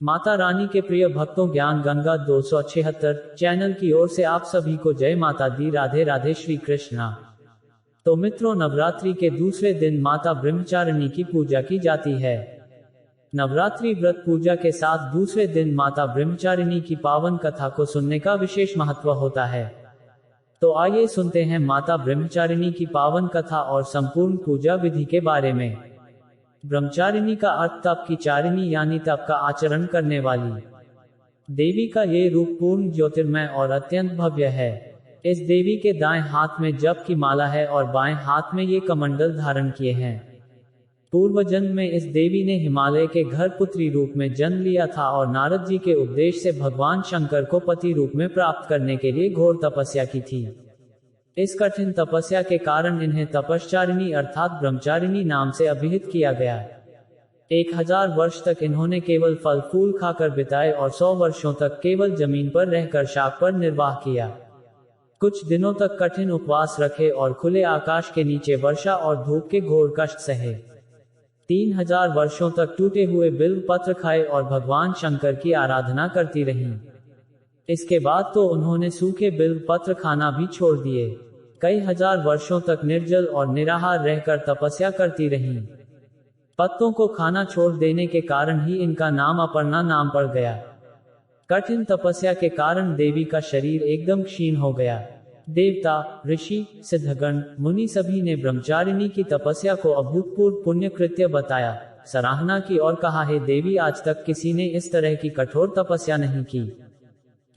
माता रानी के प्रिय भक्तों, ज्ञान गंगा 276 चैनल की ओर से आप सभी को जय माता दी। राधे राधे, श्री कृष्णा। तो मित्रों, नवरात्रि के दूसरे दिन माता ब्रह्मचारिणी की पूजा की जाती है। नवरात्रि व्रत पूजा के साथ दूसरे दिन माता ब्रह्मचारिणी की पावन कथा को सुनने का विशेष महत्व होता है। तो आइए सुनते हैं माता ब्रह्मचारिणी की पावन कथा और संपूर्ण पूजा विधि के बारे में। ब्रह्मचारिणी का अर्थ तप की चारिणी यानी तप का आचरण करने वाली देवी का ये रूप पूर्ण ज्योतिर्मय और अत्यंत भव्य है। इस देवी के दाएं हाथ में जप की माला है और बाएं हाथ में ये कमंडल धारण किए हैं। पूर्व जन्म में इस देवी ने हिमालय के घर पुत्री रूप में जन्म लिया था और नारद जी के उपदेश से भगवान शंकर को पति रूप में प्राप्त करने के लिए घोर तपस्या की थी। इस कठिन तपस्या के कारण इन्हें तपश्चारिणी अर्थात ब्रह्मचारिणी नाम से अभिहित किया गया। 1000 वर्ष तक इन्होंने केवल फल फूल खाकर बिताए और 100 वर्षों तक केवल जमीन पर रहकर शाक पर निर्वाह किया। कुछ दिनों तक कठिन उपवास रखे और खुले आकाश के नीचे वर्षा और धूप के घोर कष्ट सहे। 3000 वर्षों तक टूटे हुए बिल्व पत्र खाए और भगवान शंकर की आराधना करती रहीं। इसके बाद तो उन्होंने सूखे बिल्व पत्र खाना भी छोड़ दिए। कई हजार वर्षों तक निर्जल और निराहार रहकर तपस्या करती रहीं। पत्तों को खाना छोड़ देने के कारण ही इनका नाम अपर्णा नाम पड़ गया। कठिन तपस्या के कारण देवी का शरीर एकदम क्षीण हो गया। देवता, ऋषि, सिद्धगण, मुनि सभी ने ब्रह्मचारिणी की तपस्या को अभूतपूर्व पुण्य कृत्य बताया, सराहना की और कहा, हे देवी, आज तक किसी ने इस तरह की कठोर तपस्या नहीं की।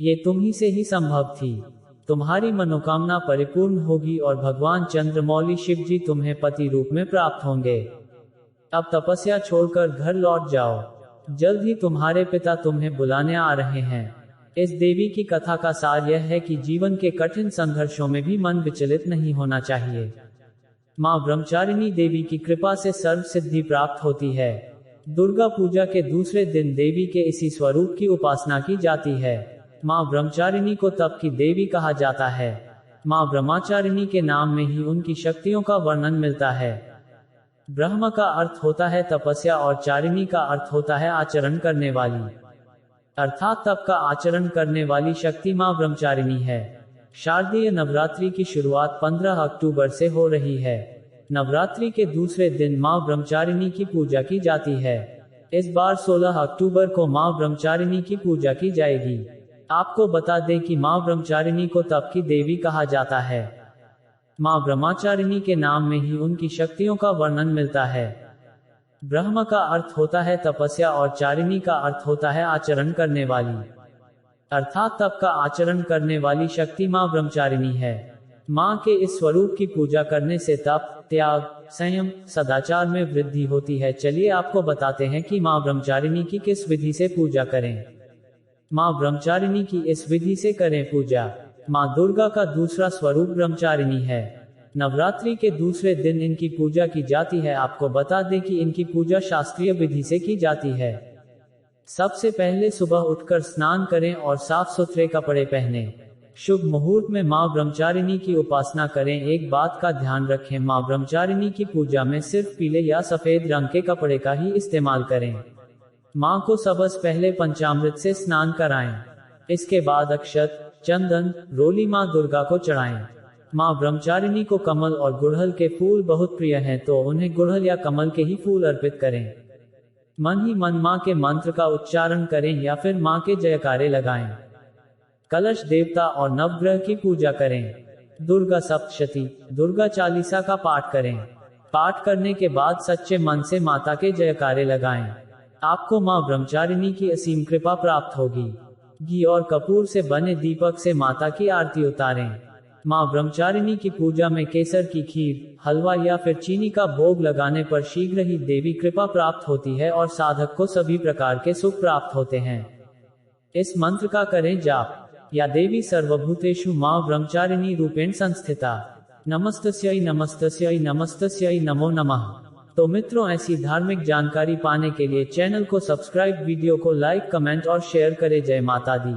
ये तुम्ही से ही संभव थी। तुम्हारी मनोकामना परिपूर्ण होगी और भगवान चंद्रमौली शिव जी तुम्हें पति रूप में प्राप्त होंगे। अब तपस्या छोड़कर घर लौट जाओ, जल्द ही तुम्हारे पिता तुम्हें बुलाने आ रहे हैं। इस देवी की कथा का सार यह है कि जीवन के कठिन संघर्षों में भी मन विचलित नहीं होना चाहिए। मां ब्रह्मचारिणी देवी की कृपा से सर्व सिद्धि प्राप्त होती है। दुर्गा पूजा के दूसरे दिन देवी के इसी स्वरूप की उपासना की जाती है। मां ब्रह्मचारिणी को तप की देवी कहा जाता है। मां ब्रह्मचारिणी के नाम में ही उनकी शक्तियों का वर्णन मिलता है। ब्रह्म का अर्थ होता है तपस्या और चारिणी का अर्थ होता है आचरण करने वाली, अर्थात तप का आचरण करने वाली शक्ति मां ब्रह्मचारिणी है। शारदीय नवरात्रि की शुरुआत 15 अक्टूबर से हो रही है। नवरात्रि के दूसरे दिन मां ब्रह्मचारिणी की पूजा की जाती है। इस बार 16 अक्टूबर को मां ब्रह्मचारिणी की पूजा की जाएगी। आपको बता दें कि मां ब्रह्मचारिणी को तप की देवी कहा जाता है। मां ब्रह्मचारिणी के नाम में ही उनकी शक्तियों का वर्णन मिलता है। ब्रह्म का अर्थ होता है तपस्या और चारिणी का अर्थ होता है आचरण करने वाली, अर्थात तप का आचरण करने वाली शक्ति मां ब्रह्मचारिणी है। मां के इस स्वरूप की पूजा करने से तप, त्याग, संयम, सदाचार में वृद्धि होती है। चलिए आपको बताते हैं कि मां ब्रह्मचारिणी की किस विधि से पूजा करें। मां ब्रह्मचारिणी की इस विधि से करें पूजा। मां दुर्गा का दूसरा स्वरूप ब्रह्मचारिणी है। नवरात्रि के दूसरे दिन इनकी पूजा की जाती है। आपको बता दें कि इनकी पूजा शास्त्रीय विधि से की जाती है। सबसे पहले सुबह उठकर स्नान करें और साफ सुथरे कपड़े पहने। शुभ मुहूर्त में मां ब्रह्मचारिणी की उपासना करें। एक बात का ध्यान रखें, मां ब्रह्मचारिणी की पूजा में सिर्फ पीले या सफेद रंग के कपड़े का ही इस्तेमाल करें। मां को सबसे पहले पंचामृत से स्नान कराएं। इसके बाद अक्षत, चंदन, रोली मां दुर्गा को चढ़ाएं। मां ब्रह्मचारिणी को कमल और गुड़हल के फूल बहुत प्रिय हैं, तो उन्हें गुड़हल या कमल के ही फूल अर्पित करें। मन ही मन मां के मंत्र का उच्चारण करें या फिर मां के जयकारे लगाएं। कलश, देवता और नवग्रह की पूजा करें। दुर्गा सप्तशती, दुर्गा चालीसा का पाठ करें। पाठ करने के बाद सच्चे मन से माता के जयकारे लगाएं। आपको मां ब्रह्मचारिणी की असीम कृपा प्राप्त होगी। घी और कपूर से बने दीपक से माता की आरती उतारें। मां ब्रह्मचारिणी की पूजा में केसर की खीर, हलवा या फिर चीनी का भोग लगाने पर शीघ्र ही देवी कृपा प्राप्त होती है और साधक को सभी प्रकार के सुख प्राप्त होते हैं। इस मंत्र का करें जाप। या देवी सर्वभूतेषु मां ब्रह्मचारिणी रूपेण संस्थिता, नमस्तस्यै नमस्तस्यै नमस्तस्यै नमो नमः। तो मित्रों, ऐसी धार्मिक जानकारी पाने के लिए चैनल को सब्सक्राइब, वीडियो को लाइक, कमेंट और शेयर करें। जय माता दी।